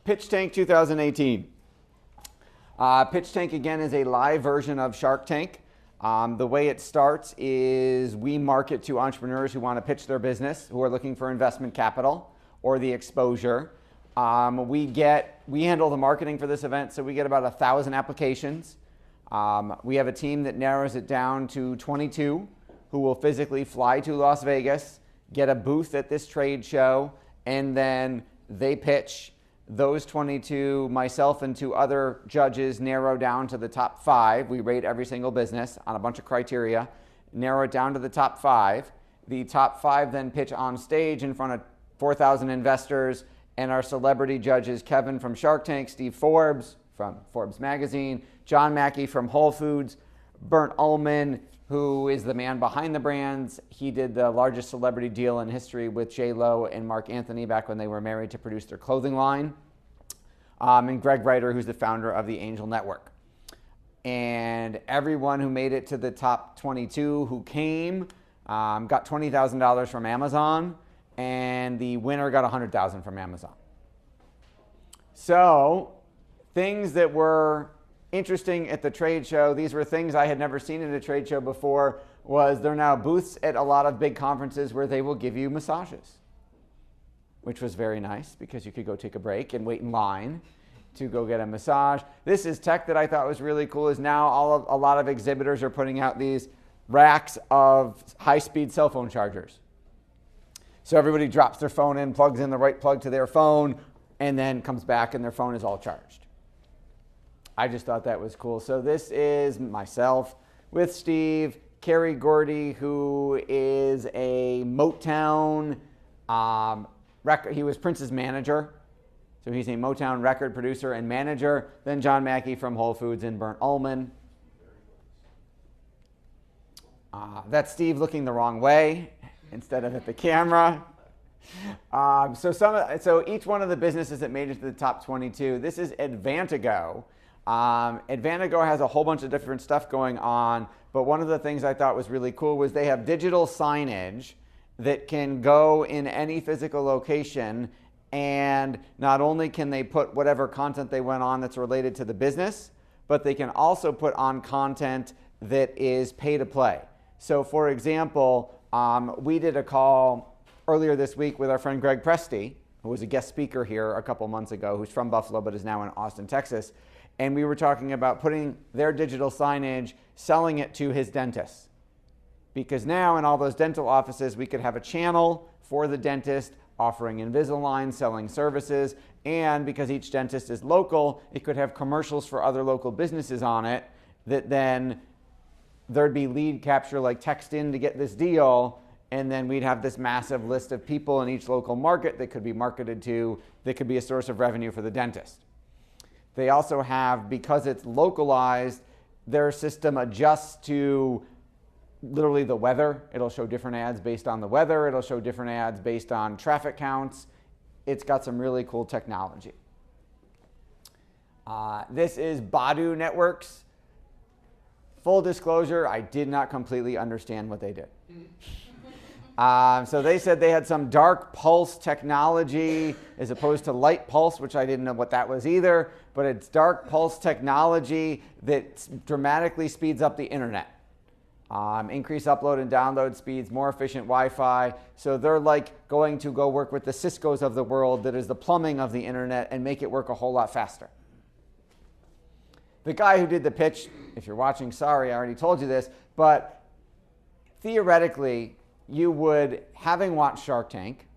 Pitch Tank 2018. Pitch Tank, again, is a live version of Shark Tank. The way it starts is we market to entrepreneurs who want to pitch their business, who are looking for investment capital or the exposure. We handle the marketing for this event, so we get about 1,000 applications. We have a team that narrows it down to 22 who will physically fly to Las Vegas, get a booth at this trade show, and then they pitch. Those 22, myself and 2 other judges, narrow down to the top 5. We rate every single business on a bunch of criteria, narrow it down to the top 5. The top 5 then pitch on stage in front of 4,000 investors, and our celebrity judges, Kevin from Shark Tank, Steve Forbes from Forbes Magazine, John Mackey from Whole Foods, Bernd Ullman, who is the man behind the brands. He did the largest celebrity deal in history with J.Lo and Mark Anthony back when they were married to produce their clothing line. And Greg Reiter, who's the founder of the Angel Network. And everyone who made it to the top 22 who came got $20,000 from Amazon, and the winner got $100,000 from Amazon. So things that were interesting at the trade show, these were things I had never seen at a trade show before, was there are now booths at a lot of big conferences where they will give you massages, which was very nice because you could go take a break and wait in line to go get a massage. This is tech that I thought was really cool, is now a lot of exhibitors are putting out these racks of high-speed cell phone chargers. So everybody drops their phone in, plugs in the right plug to their phone, and then comes back and their phone is all charged. I just thought that was cool. So this is myself with Steve, Kerry Gordy, who is a Motown record. He was Prince's manager. So he's a Motown record producer and manager. Then John Mackey from Whole Foods and Bernd Ullman. That's Steve looking the wrong way instead of at the camera. So each one of the businesses that made it to the top 22, this is Advantago. Advantago has a whole bunch of different stuff going on, but one of the things I thought was really cool was they have digital signage that can go in any physical location, and not only can they put whatever content they went on that's related to the business, but they can also put on content that is pay to play. So for example, we did a call earlier this week with our friend Greg Presti, who was a guest speaker here a couple months ago, who's from Buffalo but is now in Austin, Texas. And we were talking about putting their digital signage, selling it to his dentist. Because now in all those dental offices, we could have a channel for the dentist offering Invisalign, selling services, and because each dentist is local, it could have commercials for other local businesses on it that then there'd be lead capture, like text in to get this deal, and then we'd have this massive list of people in each local market that could be marketed to, that could be a source of revenue for the dentist. They also have, because it's localized, their system adjusts to literally the weather. It'll show different ads based on the weather. It'll show different ads based on traffic counts. It's got some really cool technology. This is Badu Networks. Full disclosure, I did not completely understand what they did. So they said they had some dark pulse technology as opposed to light pulse, which I didn't know what that was either, but it's dark pulse technology that dramatically speeds up the internet. Increase upload and download speeds, more efficient Wi-Fi. So they're like going to go work with the Ciscos of the world that is the plumbing of the internet and make it work a whole lot faster. The guy who did the pitch, if you're watching, sorry, I already told you this, but theoretically, you would, having watched Shark Tank,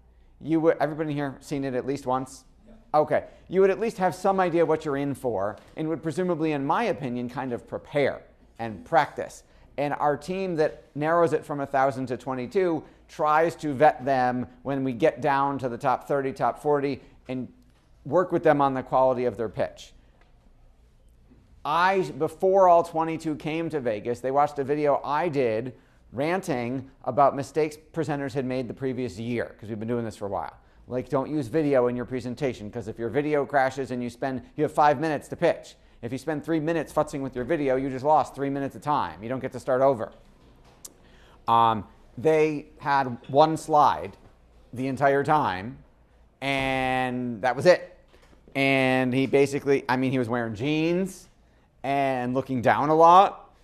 you would, everybody here seen it at least once? Yeah. Okay. You would at least have some idea what you're in for and would presumably, in my opinion, kind of prepare and practice. And our team that narrows it from 1,000 to 22 tries to vet them when we get down to the top 30, top 40, and work with them on the quality of their pitch. Before all 22 came to Vegas, they watched a video I did ranting about mistakes presenters had made the previous year, because we've been doing this for a while. Like, don't use video in your presentation, because if your video crashes and you have 5 minutes to pitch. If you spend 3 minutes futzing with your video, you just lost 3 minutes of time. You don't get to start over. They had one slide the entire time, and that was it. And he basically, he was wearing jeans and looking down a lot.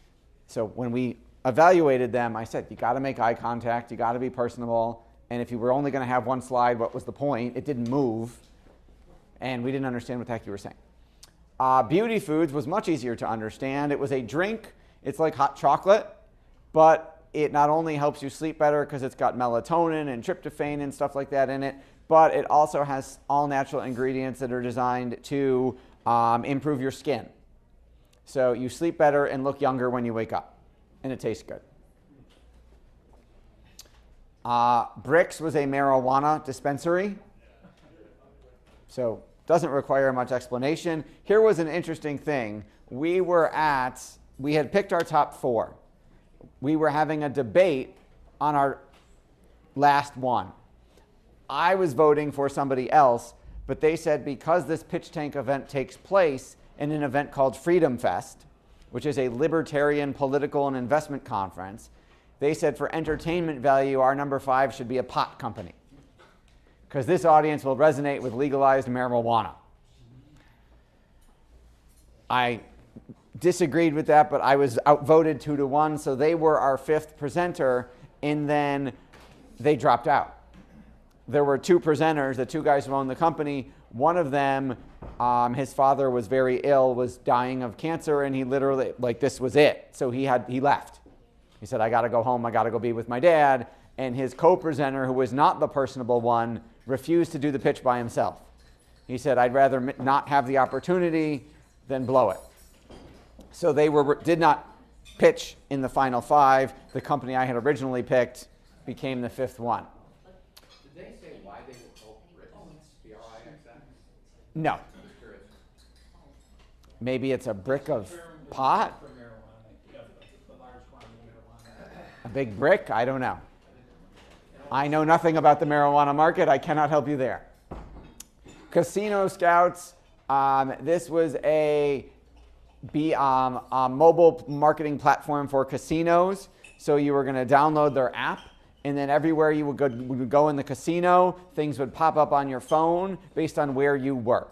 So when we evaluated them, I said, you got to make eye contact, you got to be personable. And if you were only going to have one slide, what was the point? It didn't move. And we didn't understand what the heck you were saying. Beauty Foods was much easier to understand. It was a drink. It's like hot chocolate, but it not only helps you sleep better because it's got melatonin and tryptophan and stuff like that in it, but it also has all natural ingredients that are designed to improve your skin. So you sleep better and look younger when you wake up, and it tastes good. Bricks was a marijuana dispensary, so doesn't require much explanation. Here was an interesting thing. We had picked our top 4. We were having a debate on our last one. I was voting for somebody else, but they said because this pitch tank event takes place in an event called Freedom Fest, which is a libertarian political and investment conference, they said for entertainment value, our number 5 should be a pot company, because this audience will resonate with legalized marijuana. I disagreed with that, but I was outvoted 2-1, so they were our 5th presenter, and then they dropped out. There were 2 presenters, the 2 guys who owned the company. One of them, his father was very ill, was dying of cancer, and he literally, this was it. So he left. He said, I got to go home, I got to go be with my dad. And his co-presenter, who was not the personable one, refused to do the pitch by himself. He said, I'd rather not have the opportunity than blow it. So they did not pitch in the final 5. The company I had originally picked became the 5th one. Did they say why they were called bricks? B-R-I-X-X? No. Maybe it's a brick of pot? A big brick? I don't know. I know nothing about the marijuana market. I cannot help you there. Casino Scouts. This was a mobile marketing platform for casinos. So you were going to download their app, and then everywhere you would go in the casino, things would pop up on your phone based on where you were.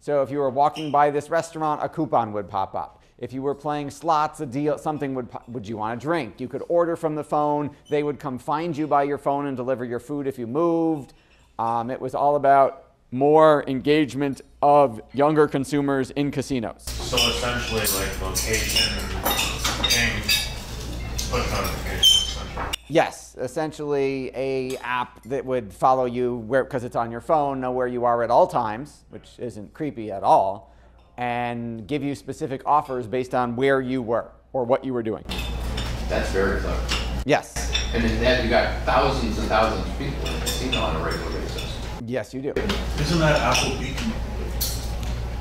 So if you were walking by this restaurant, a coupon would pop up. If you were playing slots, a deal, something would you want a drink? You could order from the phone. They would come find you by your phone and deliver your food if you moved. It was all about more engagement of younger consumers in casinos. So essentially like location, ping, push notifications. Yes, essentially a app that would follow you because it's on your phone, know where you are at all times, which isn't creepy at all, and give you specific offers based on where you were or what you were doing. That's very clever. Yes. And in that you got thousands and thousands of people in the casino on a regular basis. Yes, you do. Isn't that Apple Beacon?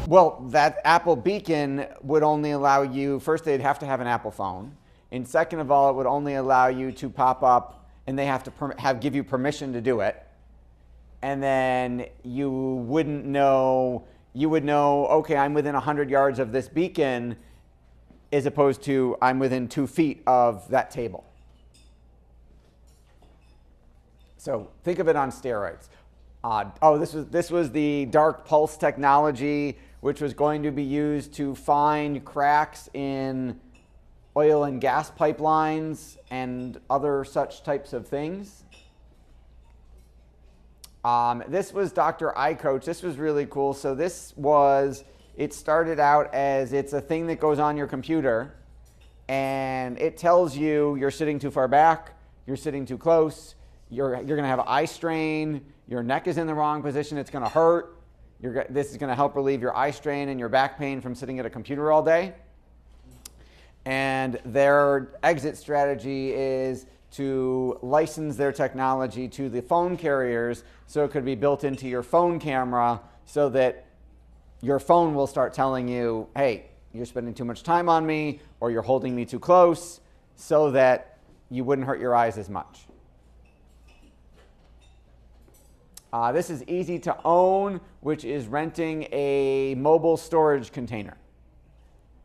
Well, that Apple Beacon would only allow you, first they'd have to have an Apple phone, and second of all, it would only allow you to pop up, and they have to give you permission to do it, and then you would know, okay, I'm within 100 yards of this beacon, as opposed to I'm within 2 feet of that table. So think of it on steroids. This was the dark pulse technology, which was going to be used to find cracks in oil and gas pipelines and other such types of things. This was Dr. iCoach. This was really cool. So it started out as it's a thing that goes on your computer, and it tells you you're sitting too far back, you're sitting too close, you're going to have eye strain, your neck is in the wrong position, it's going to hurt. This is going to help relieve your eye strain and your back pain from sitting at a computer all day. And their exit strategy is to license their technology to the phone carriers so it could be built into your phone camera so that your phone will start telling you, hey, you're spending too much time on me or you're holding me too close, so that you wouldn't hurt your eyes as much. This is Easy to Own, which is renting a mobile storage container.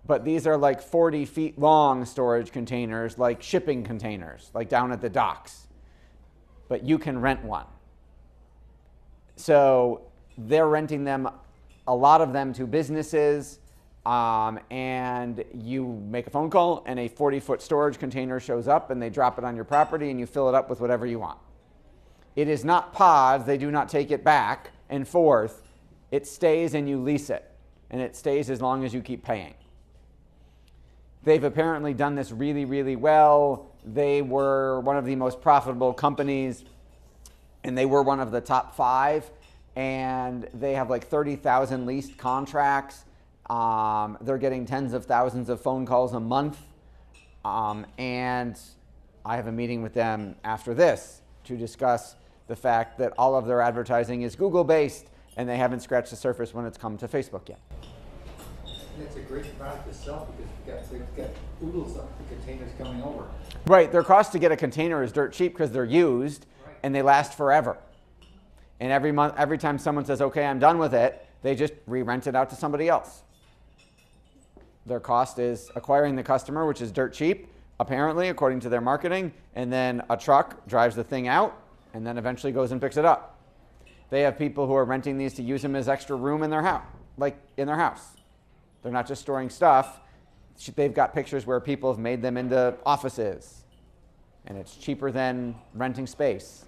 But these are like 40 feet long storage containers, like shipping containers, like down at the docks. But you can rent one. So they're renting them a lot of them to businesses, and you make a phone call and a 40-foot storage container shows up and they drop it on your property and you fill it up with whatever you want. It is not pods. They do not take it back and forth. It stays and you lease it, and it stays as long as you keep paying. They've apparently done this really, really well. They were one of the most profitable companies, and they were one of the top 5, and they have like 30,000 leased contracts. They're getting tens of thousands of phone calls a month, and I have a meeting with them after this to discuss the fact that all of their advertising is Google-based, and they haven't scratched the surface when it's come to Facebook yet. It's a great product to sell because they've got oodles of the containers coming over. Right, their cost to get a container is dirt cheap because they're used, and they last forever. And every time someone says, okay, I'm done with it, they just re-rent it out to somebody else. Their cost is acquiring the customer, which is dirt cheap, apparently, according to their marketing, and then a truck drives the thing out and then eventually goes and picks it up. They have people who are renting these to use them as extra room in their house, like in their house. They're not just storing stuff. They've got pictures where people have made them into offices, and it's cheaper than renting space.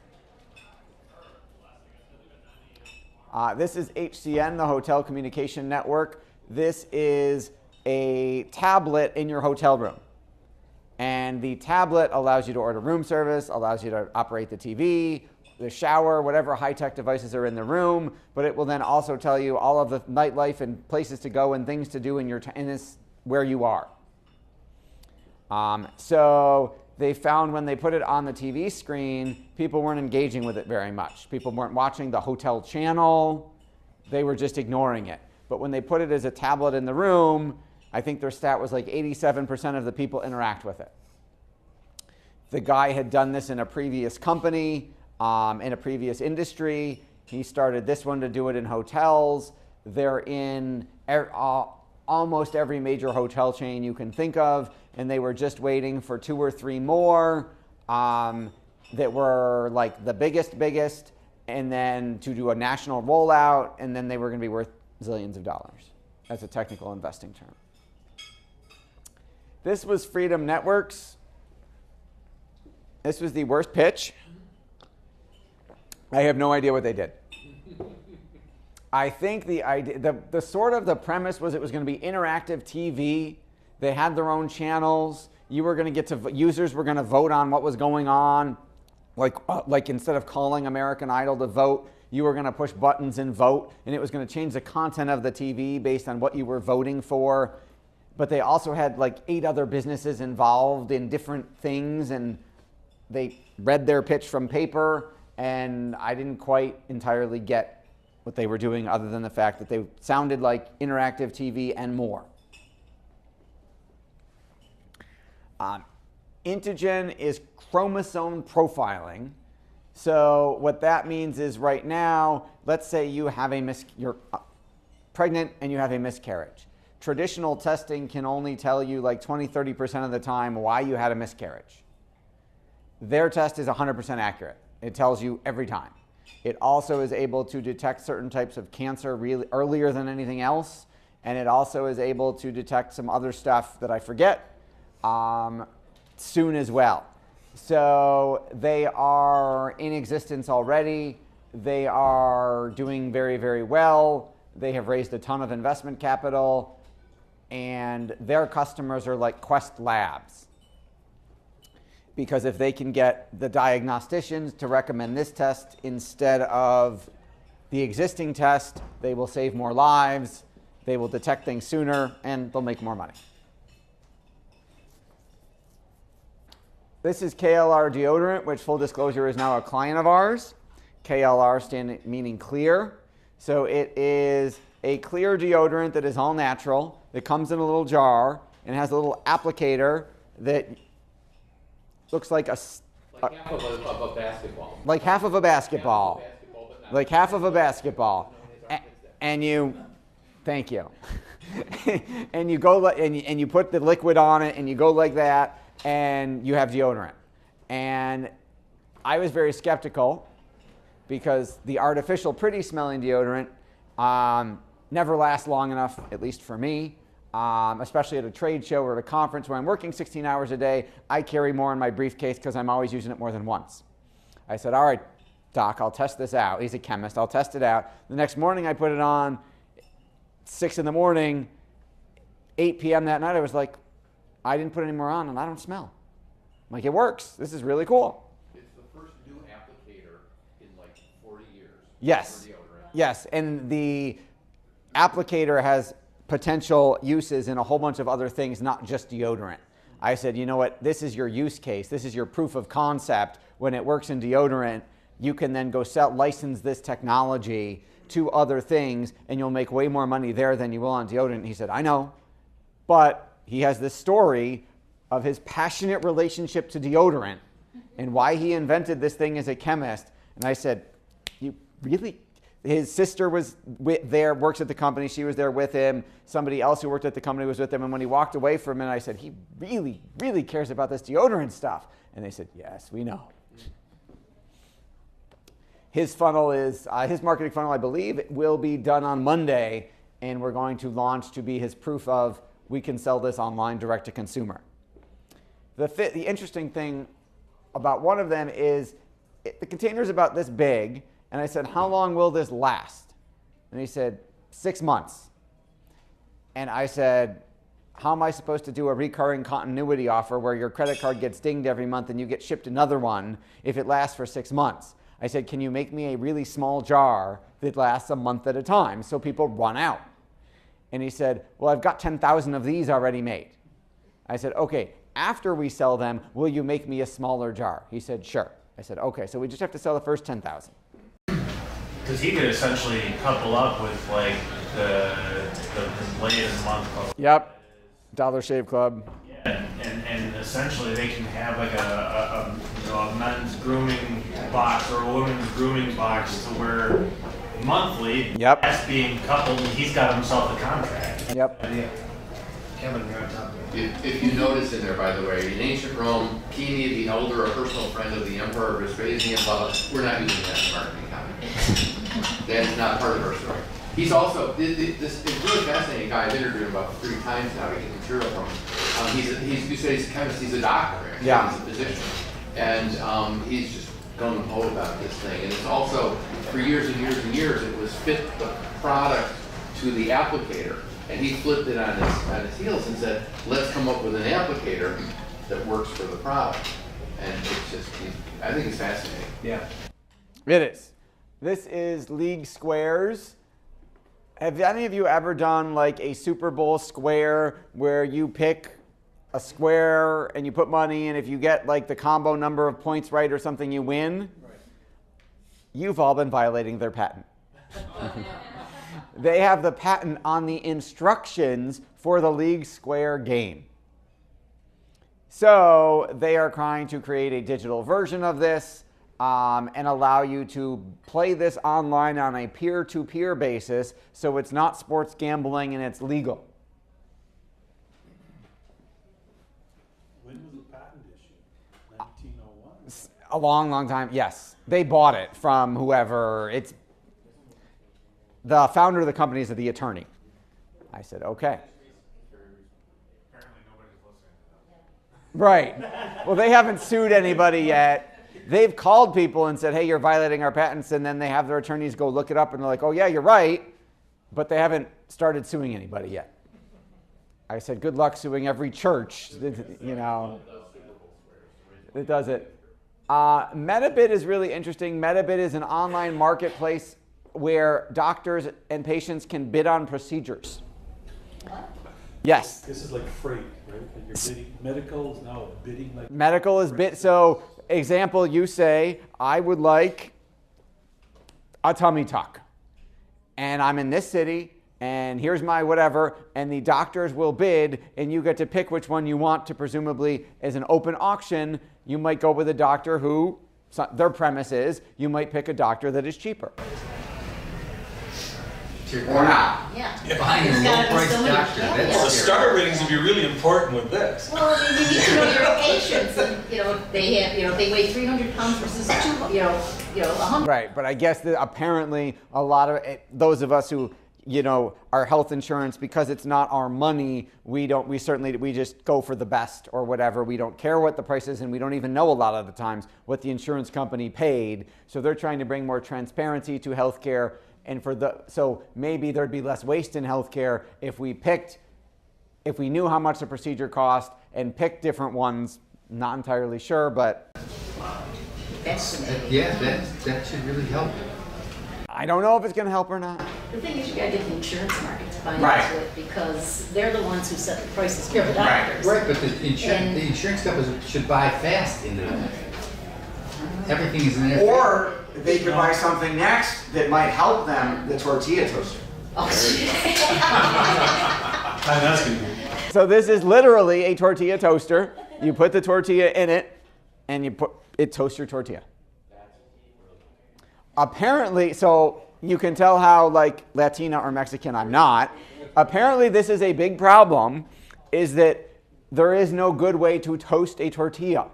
This is HCN, the Hotel Communication Network. This is a tablet in your hotel room. And the tablet allows you to order room service, allows you to operate the TV, the shower, whatever high-tech devices are in the room, but it will then also tell you all of the nightlife and places to go and things to do in this where you are. So they found when they put it on the TV screen, people weren't engaging with it very much. People weren't watching the hotel channel. They were just ignoring it. But when they put it as a tablet in the room, I think their stat was like 87% of the people interact with it. The guy had done this in a previous company, in a previous industry. He started this one to do it in hotels. They're in almost every major hotel chain you can think of, and they were just waiting for 2 or 3 more that were like the biggest, and then to do a national rollout, and then they were going to be worth zillions of dollars. That's a technical investing term. This was Freedom Networks. This was the worst pitch. I have no idea what they did. I think the idea, the sort of the premise was it was going to be interactive TV. They had their own channels. You were going to get to, users were going to vote on what was going on. Like instead of calling American Idol to vote, you were going to push buttons and vote, and it was going to change the content of the TV based on what you were voting for. But they also had like 8 other businesses involved in different things, and they read their pitch from paper, and I didn't quite entirely get what they were doing other than the fact that they sounded like interactive TV and more. Integen is chromosome profiling. So what that means is right now, let's say you have you're pregnant and you have a miscarriage. Traditional testing can only tell you like 20-30% of the time why you had a miscarriage. Their test is 100% accurate. It tells you every time. It also is able to detect certain types of cancer really earlier than anything else, and it also is able to detect some other stuff that I forget soon as well. So they are in existence already. They are doing very, very well. They have raised a ton of investment capital, and their customers are like Quest Labs. Because if they can get the diagnosticians to recommend this test instead of the existing test, they will save more lives, they will detect things sooner, and they'll make more money. This is KLR deodorant, which full disclosure is now a client of ours. KLR meaning clear. So it is a clear deodorant that is all natural. It comes in a little jar and has a little applicator that looks like half of a basketball. Like half of a basketball. Like half of a basketball. And you, thank you. And you go and you put the liquid on it and you go like that and you have deodorant. And I was very skeptical because the artificial pretty smelling deodorant never last long enough, at least for me, especially at a trade show or at a conference where I'm working 16 hours a day. I carry more in my briefcase because I'm always using it more than once. I said, all right, Doc, I'll test this out. He's a chemist. I'll test it out. The next morning I put it on, 6 in the morning, 8 p.m. that night. I was like, I didn't put any more on and I don't smell. I'm like, it works. This is really cool. It's the first new applicator in like 40 years. Yes. For deodorant. Yes. And the applicator has potential uses in a whole bunch of other things, not just deodorant. I said, you know what? This is your use case. This is your proof of concept. When it works in deodorant, you can then go license this technology to other things, and you'll make way more money there than you will on deodorant. And he said, I know. But he has this story of his passionate relationship to deodorant and why he invented this thing as a chemist. And I said, you really? His sister was there, works at the company. She was there with him. Somebody else who worked at the company was with him. And when he walked away from it, I said, he really, really cares about this deodorant stuff. And they said, yes, we know. His funnel is, his marketing funnel, I believe, will be done on Monday. And we're going to launch to be his proof of we can sell this online direct to consumer. The interesting thing about one of them is the container is about this big. And I said, how long will this last? And he said, 6 months. And I said, how am I supposed to do a recurring continuity offer where your credit card gets dinged every month and you get shipped another one if it lasts for 6 months? I said, can you make me a really small jar that lasts a month at a time so people run out? And he said, well, I've got 10,000 of these already made. I said, okay, after we sell them, will you make me a smaller jar? He said, sure. I said, okay, so we just have to sell the first 10,000. Because he could essentially couple up with like the latest month called. Yep. Dollar Shave Club. Yeah, and essentially they can have like a men's grooming box or a women's grooming box to where monthly. Yep. That's being coupled. And he's got himself a contract. Yep. Yeah. Kevin, you're on top of it. If you notice in there, by the way, in ancient Rome, Pliny the Elder, a personal friend of the emperor, Vespasian, we're not using that in marketing copy. That's not part of our story. He's also, this is a really fascinating guy. I've interviewed him about 3 times now to get material from him. You say he's a chemist, he's a doctor, actually. Yeah. He's a physician. And he's just gung-ho about this thing. And it's also, for years and years and years, it was fit the product to the applicator. And he flipped it on his heels and said, let's come up with an applicator that works for the product. And it's just, I think it's fascinating. Yeah. It is. This is League Squares. Have any of you ever done like a Super Bowl square where you pick a square and you put money, and if you get like the combo number of points right or something, you win? Right. You've all been violating their patent. They have the patent on the instructions for the League Square game. So they are trying to create a digital version of this and allow you to play this online on a peer-to-peer basis, so it's not sports gambling and it's legal. When was the patent issued? 1901? A long, long time. Yes. They bought it from whoever. The founder of the company is the attorney. I said, okay. Apparently nobody's listening to them. Right. Well, they haven't sued anybody yet. They've called people and said, hey, you're violating our patents, and then they have their attorneys go look it up, and they're like, oh, yeah, you're right, but they haven't started suing anybody yet. I said, good luck suing every church, you know. It does it. MetaBid is really interesting. MetaBid is an online marketplace where doctors and patients can bid on procedures. What? Yes. This is like freight, right? And you're bidding, medical is now bidding like... Medical is bid, so example, you say, I would like a tummy tuck. And I'm in this city, and here's my whatever, and the doctors will bid, and you get to pick which one you want to, presumably, as an open auction. You might go with a doctor who, their premise is, you might pick a doctor that is cheaper. Or not. Yeah. Buying a There's gotta be low-priced so many doctor. caveats. That's Well, the starter ratings would be really important with this. Well, I mean, you need to know your patients, and they weigh 300 pounds versus 100. Right, but I guess that apparently a lot of those of us who our health insurance, because it's not our money, we just go for the best or whatever. We don't care what the price is, and we don't even know a lot of the times what the insurance company paid. So they're trying to bring more transparency to healthcare, and so maybe there'd be less waste in healthcare if we knew how much the procedure cost and picked different ones. Not entirely sure, but That should really help. I don't know if it's going to help or not. The thing is, you gotta get the insurance market to buy Right. into it, because they're the ones who set the prices for the doctors. Right, but the insurance companies should buy fast into it. Everything is in there. Or they could buy something next that might help them, the tortilla toaster. Oh, I'm asking you. So this is literally a tortilla toaster. You put the tortilla in it, and it toasts your tortilla. Apparently, so you can tell how like Latina or Mexican I'm not. Apparently this is a big problem, is that there is no good way to toast a tortilla.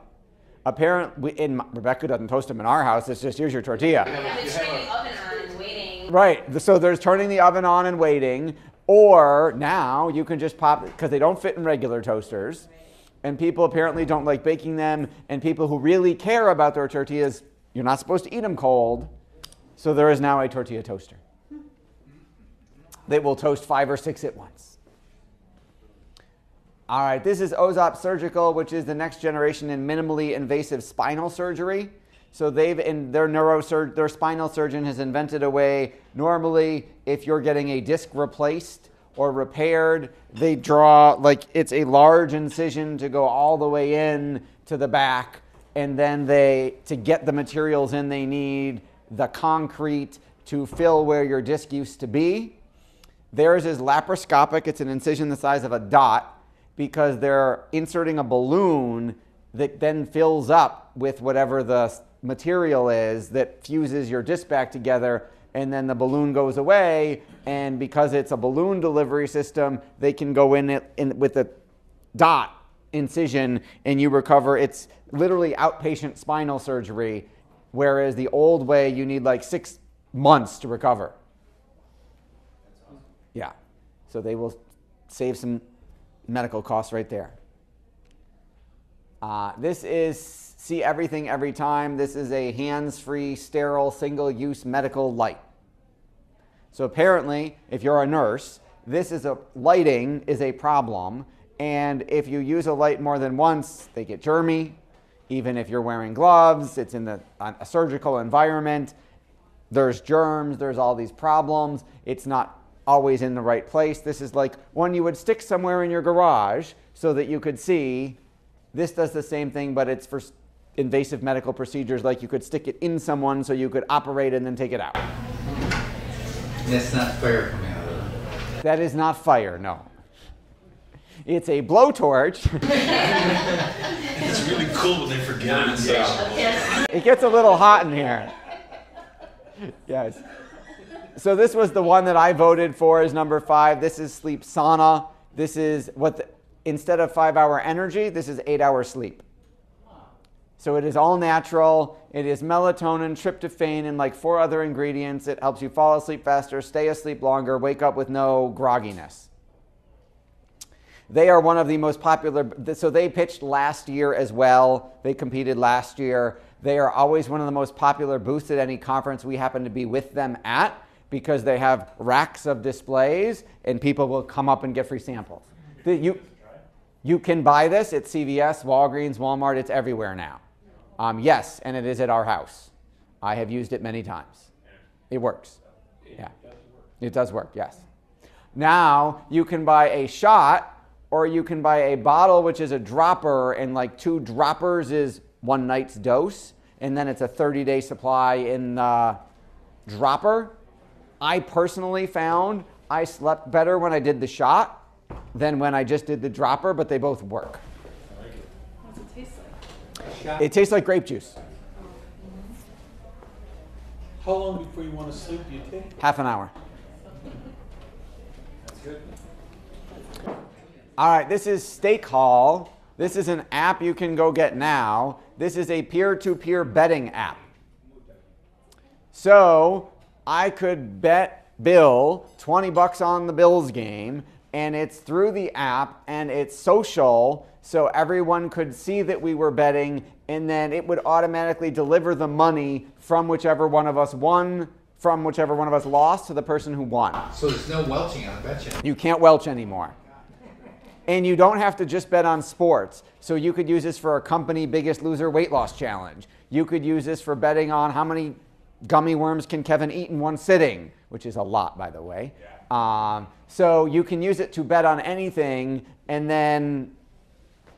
Apparently, Rebecca doesn't toast them in our house. It's just, here's your tortilla. Yeah, it's turning the oven on and waiting. Right, so there's turning the oven on and waiting, or now you can just pop, because they don't fit in regular toasters, and people apparently don't like baking them, and people who really care about their tortillas, you're not supposed to eat them cold, so there is now a tortilla toaster. They will toast 5 or 6 at once. All right, this is OZOP Surgical, which is the next generation in minimally invasive spinal surgery. So their spinal surgeon has invented a way. Normally, if you're getting a disc replaced or repaired, they draw, it's a large incision to go all the way in to the back. And then to get the materials in, they need the concrete to fill where your disc used to be. Theirs is laparoscopic. It's an incision the size of a dot, because they're inserting a balloon that then fills up with whatever the material is that fuses your disc back together, and then the balloon goes away, and because it's a balloon delivery system, they can go in with a dot incision and you recover. It's literally outpatient spinal surgery, whereas the old way you need 6 months to recover. Yeah, so they will save some medical costs right there. This is See Everything Every Time. This is a hands-free, sterile, single-use medical light. So apparently, if you're a nurse, lighting is a problem, and if you use a light more than once, they get germy. Even if you're wearing gloves, it's in a surgical environment. There's germs, there's all these problems. It's not always in the right place. This is like one you would stick somewhere in your garage so that you could see. This does the same thing, but it's for invasive medical procedures, like you could stick it in someone so you could operate and then take it out. That's not fire coming out of it. That is not fire, no. It's a blowtorch. It's really cool when they forget it. yes. It gets a little hot in here. Yes. So this was the one that I voted for as number 5. This is sleep sauna. This is instead of 5-hour energy, this is 8-hour sleep. So it is all natural. It is melatonin, tryptophan, and 4 other ingredients. It helps you fall asleep faster, stay asleep longer, wake up with no grogginess. They are one of the most popular. So they pitched last year as well. They competed last year. They are always one of the most popular booths at any conference we happen to be with them at, because they have racks of displays and people will come up and get free samples. You can buy this at CVS, Walgreens, Walmart. It's everywhere now. Yes, and it is at our house. I have used it many times. It works. Yeah, it does work, yes. Now you can buy a shot, or you can buy a bottle, which is a dropper, and 2 droppers is 1 night's dose, and then it's a 30-day supply in the dropper. I personally found I slept better when I did the shot than when I just did the dropper, but they both work. What's it taste like? It tastes like grape juice. How long before you want to sleep do you take? Half an hour. That's good. All right, this is Stake Hall. This is an app you can go get now. This is a peer-to-peer betting app. So I could bet Bill $20 on the Bills game, and it's through the app and it's social, so everyone could see that we were betting, and then it would automatically deliver the money from whichever one of us won, from whichever one of us lost to the person who won. So there's no welching on the bet channel. You can't welch anymore. And you don't have to just bet on sports. So you could use this for a company Biggest Loser weight loss challenge. You could use this for betting on how many gummy worms can Kevin eat in one sitting, which is a lot, by the way. So you can use it to bet on anything, and then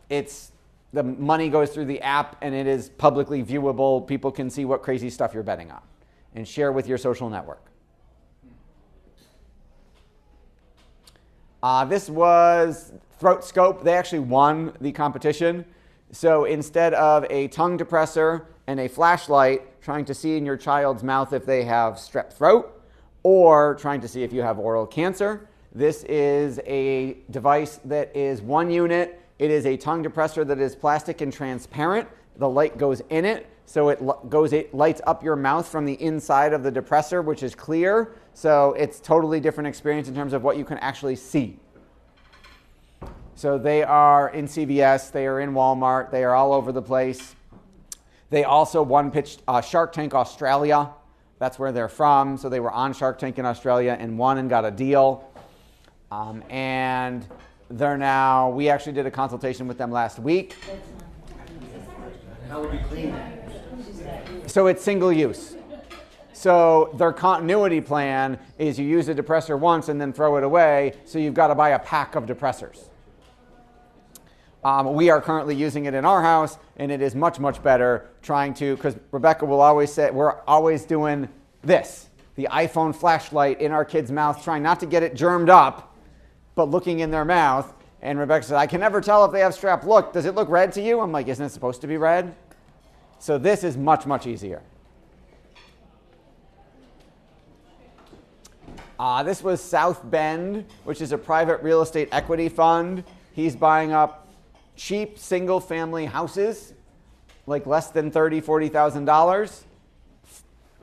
the money goes through the app, and it is publicly viewable. People can see what crazy stuff you're betting on and share with your social network. This was Throat Scope. They actually won the competition. So instead of a tongue depressor and a flashlight trying to see in your child's mouth if they have strep throat or trying to see if you have oral cancer, this is a device that is 1 unit. It is a tongue depressor that is plastic and transparent. The light goes in it, so it lights up your mouth from the inside of the depressor, which is clear. So it's totally different experience in terms of what you can actually see. So they are in CVS, they are in Walmart, they are all over the place. They also pitched Shark Tank Australia. That's where they're from. So they were on Shark Tank in Australia and won and got a deal. And we actually did a consultation with them last week. How would you clean that? So it's single use. So their continuity plan is you use a depressor once and then throw it away. So you've got to buy a pack of depressors. We are currently using it in our house, and it is much, much better because Rebecca will always say, we're always doing this, the iPhone flashlight in our kids' mouth, trying not to get it germed up, but looking in their mouth. And Rebecca said, I can never tell if they have strep. Look, does it look red to you? I'm like, isn't it supposed to be red? So this is much, much easier. This was South Bend, which is a private real estate equity fund. He's buying up cheap single-family houses, like less than $30,000, $40,000,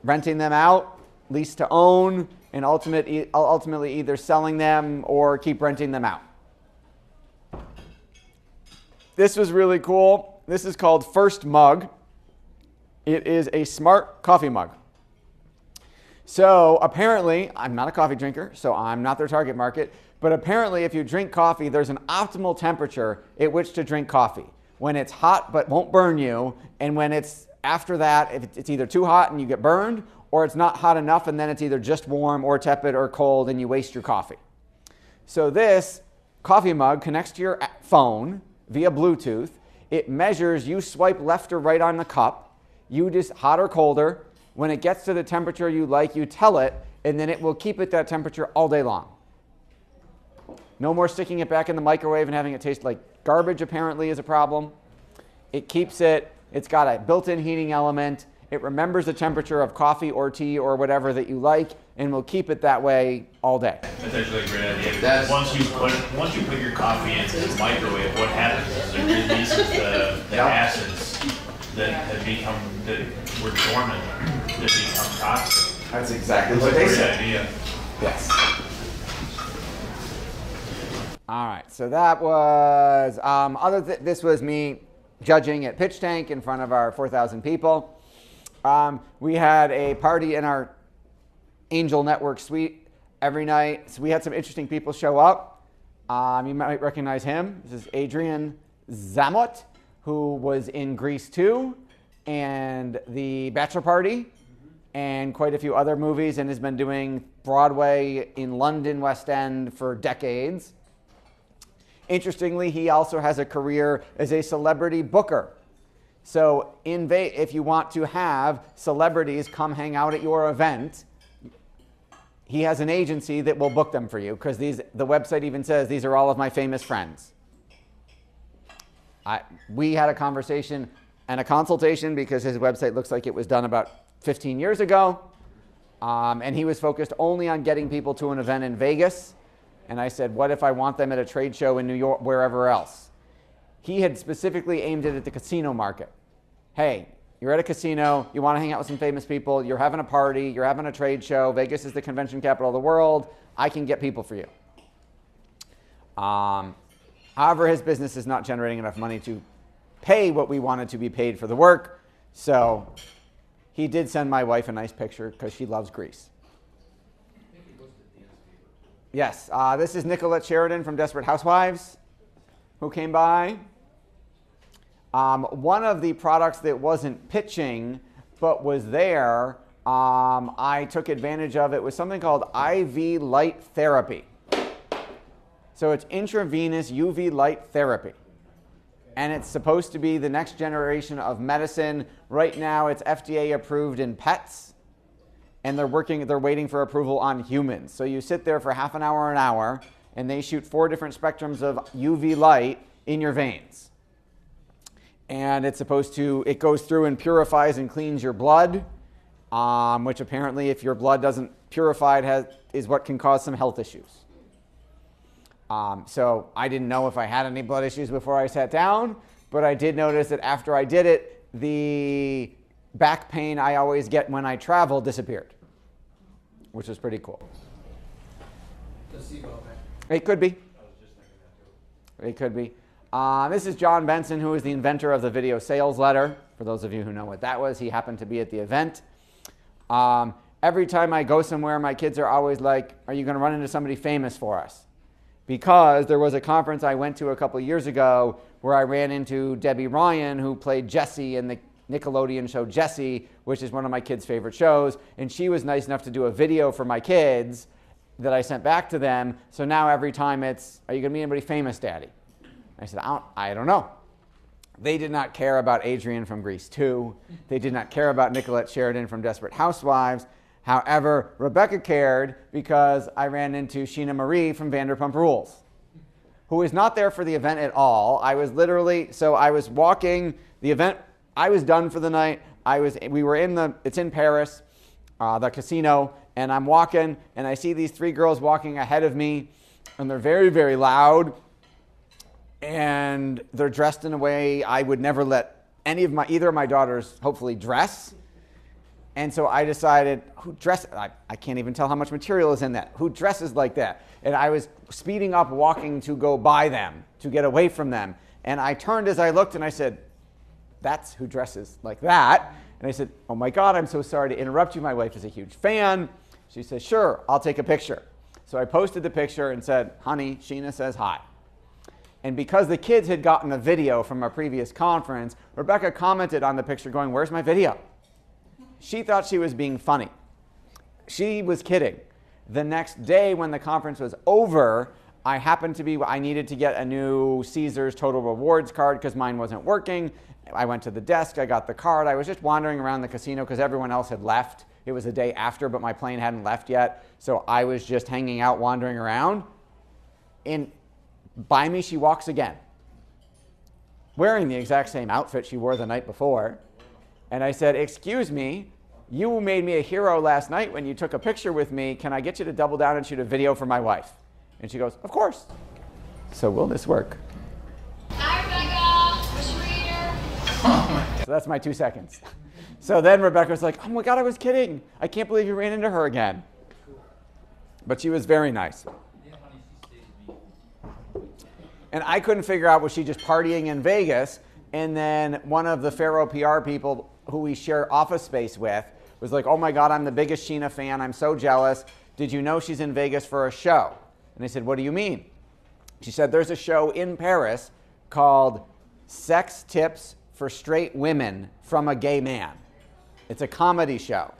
renting them out, lease to own, and ultimately either selling them or keep renting them out. This was really cool. This is called First Mug. It is a smart coffee mug. So apparently, I'm not a coffee drinker, so I'm not their target market, but apparently if you drink coffee, there's an optimal temperature at which to drink coffee. When it's hot but won't burn you, and when it's after that, if it's either too hot and you get burned, or it's not hot enough and then it's either just warm or tepid or cold and you waste your coffee. So this coffee mug connects to your phone via Bluetooth. It measures, you swipe left or right on the cup, you just hot or colder. When it gets to the temperature you like, you tell it, and then it will keep it that temperature all day long. No more sticking it back in the microwave and having it taste like garbage, apparently, is a problem. It keeps it, it's got a built-in heating element. It remembers the temperature of coffee or tea or whatever that you like, and will keep it that way all day. That's actually a great idea. Once you put your coffee into the microwave, what happens is it releases the acids that were dormant, that become toxic. That's exactly what they said. Idea. Yes. All right, so that was, this was me judging at Pitch Tank in front of our 4,000 people. We had a party in our Angel Network suite every night. So we had some interesting people show up. You might recognize him. This is Adrian Zamot, who was in Grease 2 and The Bachelor Party and quite a few other movies, and has been doing Broadway in London, West End for decades. Interestingly, he also has a career as a celebrity booker. So if you want to have celebrities come hang out at your event, he has an agency that will book them for you, because the website even says these are all of my famous friends. We had a conversation and a consultation because his website looks like it was done about 15 years ago. And he was focused only on getting people to an event in Vegas. And I said, what if I want them at a trade show in New York, wherever else? He had specifically aimed it at the casino market. Hey, You're at a casino, you want to hang out with some famous people, you're having a party, you're having a trade show, Vegas is the convention capital of the world, I can get people for you. However, his business is not generating enough money to pay what we wanted to be paid for the work, so he did send my wife a nice picture because she loves Greece. Yes, this is Nicolette Sheridan from Desperate Housewives, who came by. One of the products that wasn't pitching, but was there, I took advantage of. It was something called IV light therapy. So it's intravenous UV light therapy. And it's supposed to be the next generation of medicine. Right now, it's FDA approved in pets. And they're waiting for approval on humans. So you sit there for half an hour, and they shoot 4 different spectrums of UV light in your veins. And it goes through and purifies and cleans your blood, which apparently if your blood doesn't purify it is what can cause some health issues. So I didn't know if I had any blood issues before I sat down, but I did notice that after I did it, the back pain I always get when I travel disappeared, which is pretty cool. Placebo effect. It could be. It could be. This is John Benson, who is the inventor of the video sales letter. For those of you who know what that was, he happened to be at the event. Every time I go somewhere, my kids are always like, are you going to run into somebody famous for us? Because there was a conference I went to a couple of years ago where I ran into Debbie Ryan, who played Jessie in the Nickelodeon show Jessie, which is one of my kids' favorite shows. And she was nice enough to do a video for my kids that I sent back to them. So now every time it's, are you going to meet anybody famous, Daddy? I said, I don't know. They did not care about Adrian from Grease 2. They did not care about Nicolette Sheridan from Desperate Housewives. However, Rebecca cared because I ran into Sheena Marie from Vanderpump Rules, who is not there for the event at all. I was walking the event. I was done for the night. It's in Paris, the casino, and I'm walking, and I see these 3 girls walking ahead of me, and they're very, very loud, and they're dressed in a way I would never let either of my daughters hopefully dress. And so I decided, I can't even tell how much material is in that. Who dresses like that? And I was speeding up, walking to go by them, to get away from them. And I turned as I looked and I said, that's who dresses like that. And I said, oh my God, I'm so sorry to interrupt you. My wife is a huge fan. She said, sure, I'll take a picture. So I posted the picture and said, honey, Sheena says hi. And because the kids had gotten a video from a previous conference, Rebecca commented on the picture going, where's my video? She thought she was being funny. She was kidding. The next day when the conference was over, I needed to get a new Caesars Total Rewards card because mine wasn't working. I went to the desk, I got the card. I was just wandering around the casino because everyone else had left. It was the day after, but my plane hadn't left yet. So I was just hanging out, wandering around. And by me, she walks again, wearing the exact same outfit she wore the night before. And I said, excuse me, you made me a hero last night when you took a picture with me. Can I get you to double down and shoot a video for my wife? And she goes, of course. So will this work? Hi, Rebecca. What's your reader? So that's my 2 seconds. So then Rebecca was like, oh my God, I was kidding. I can't believe you ran into her again. But she was very nice. And I couldn't figure out, was she just partying in Vegas? And then one of the Faro PR people who we share office space with was like, oh my God, I'm the biggest Sheena fan. I'm so jealous. Did you know she's in Vegas for a show? And I said, what do you mean? She said, there's a show in Paris called Sex Tips for Straight Women from a Gay Man. It's a comedy show.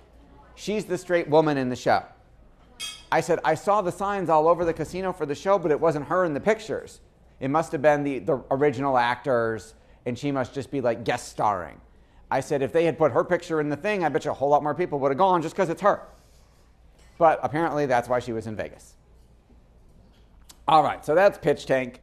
She's the straight woman in the show. I said, I saw the signs all over the casino for the show, but it wasn't her in the pictures. It must have been the original actors, and she must just be like guest starring. I said, if they had put her picture in the thing, I bet you a whole lot more people would have gone just because it's her. But apparently that's why she was in Vegas. All right, so that's Pitch Tank.